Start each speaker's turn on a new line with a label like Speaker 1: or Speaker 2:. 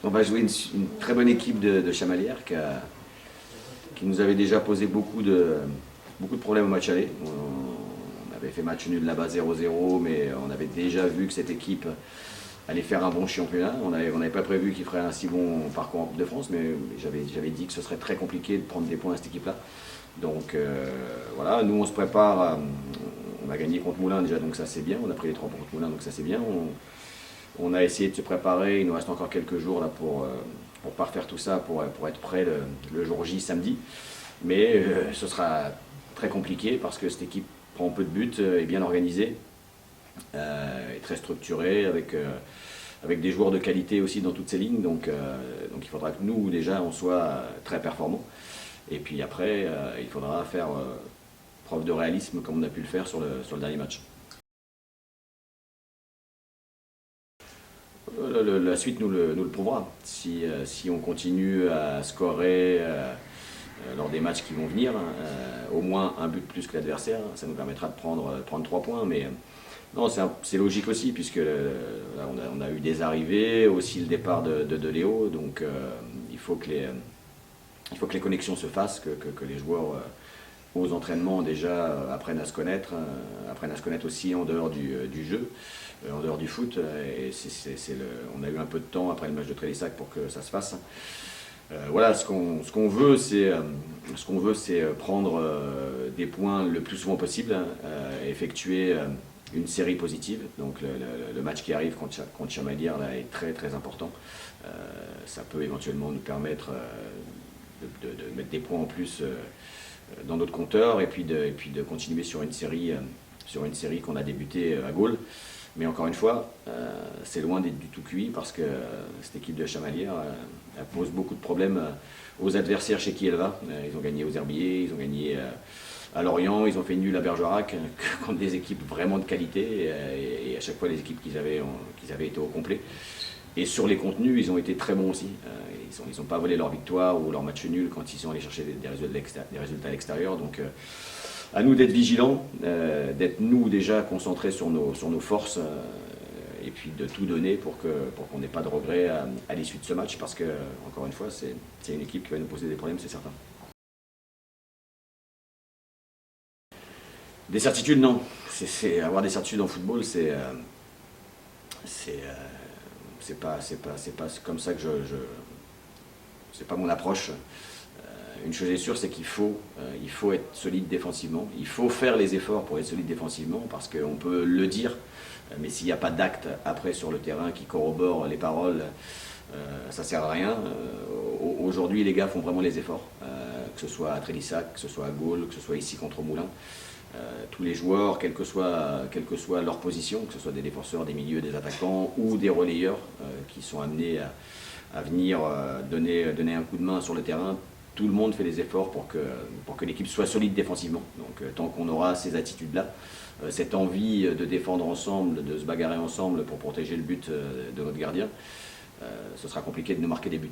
Speaker 1: On va jouer une très bonne équipe de Chamalières qui nous avait déjà posé beaucoup de problèmes au match aller. On avait fait match nul là-bas 0-0, mais on avait déjà vu que cette équipe allait faire un bon championnat. On n'avait pas prévu qu'il ferait un si bon parcours en Coupe de France, mais j'avais dit que ce serait très compliqué de prendre des points à cette équipe-là. Donc voilà, nous on se prépare, on a gagné contre Moulins déjà, donc ça c'est bien. On a pris les 3 points contre Moulins, donc ça c'est bien. On a essayé de se préparer, il nous reste encore quelques jours là pour parfaire tout ça, pour être prêt le jour J samedi. Mais ce sera très compliqué parce que cette équipe prend peu de buts, est bien organisée, est très structurée, avec des joueurs de qualité aussi dans toutes ces lignes. Donc il faudra que nous déjà on soit très performants. Et puis après, il faudra faire preuve de réalisme comme on a pu le faire sur le dernier match. La suite nous le prouvera. Si on continue à scorer lors des matchs qui vont venir, au moins un but plus que l'adversaire, ça nous permettra de prendre 3 points. Mais non, c'est logique aussi, puisque là, on a eu des arrivées, aussi le départ de Léo, donc il faut que les connexions se fassent, que les joueurs aux entraînements déjà apprennent à se connaître aussi en dehors du jeu, en dehors du foot. Et on a eu un peu de temps après le match de Trélissac pour que ça se fasse. Voilà, ce qu'on veut, c'est prendre des points le plus souvent possible, effectuer une série positive. Donc le match qui arrive contre Chamalières là, est très très important. Ça peut éventuellement nous permettre de mettre des points en plus dans notre compteur et puis de continuer sur une série qu'on a débutée à Gaulle. Mais encore une fois, c'est loin d'être du tout cuit parce que cette équipe de Chamalières elle pose beaucoup de problèmes aux adversaires chez qui elle va. Ils ont gagné aux Herbiers, ils ont gagné à Lorient, ils ont fait nul à Bergerac contre des équipes vraiment de qualité et à chaque fois les équipes qu'ils avaient été au complet. Et sur les contenus, ils ont été très bons aussi. Ils n'ont pas volé leur victoire ou leur match nul quand ils sont allés chercher des résultats à l'extérieur. Donc à nous d'être vigilants, d'être nous déjà concentrés sur nos forces et puis de tout donner pour qu'on n'ait pas de regrets à l'issue de ce match parce que, encore une fois, c'est une équipe qui va nous poser des problèmes, c'est certain. Des certitudes, non. Avoir des certitudes en football, c'est pas comme ça que c'est pas mon approche. Une chose est sûre, c'est qu'il faut être solide défensivement. Il faut faire les efforts pour être solide défensivement parce qu'on peut le dire, mais s'il n'y a pas d'acte après sur le terrain qui corrobore les paroles, ça ne sert à rien. Aujourd'hui, les gars font vraiment les efforts, que ce soit à Trélissac, que ce soit à Gaulle, que ce soit ici contre Moulins. Tous les joueurs, quelle que soit leur position, que ce soit des défenseurs, des milieux, des attaquants ou des relayeurs qui sont amenés à venir donner un coup de main sur le terrain, tout le monde fait des efforts pour que l'équipe soit solide défensivement. Donc tant qu'on aura ces attitudes-là, cette envie de défendre ensemble, de se bagarrer ensemble pour protéger le but de notre gardien, ce sera compliqué de nous marquer des buts.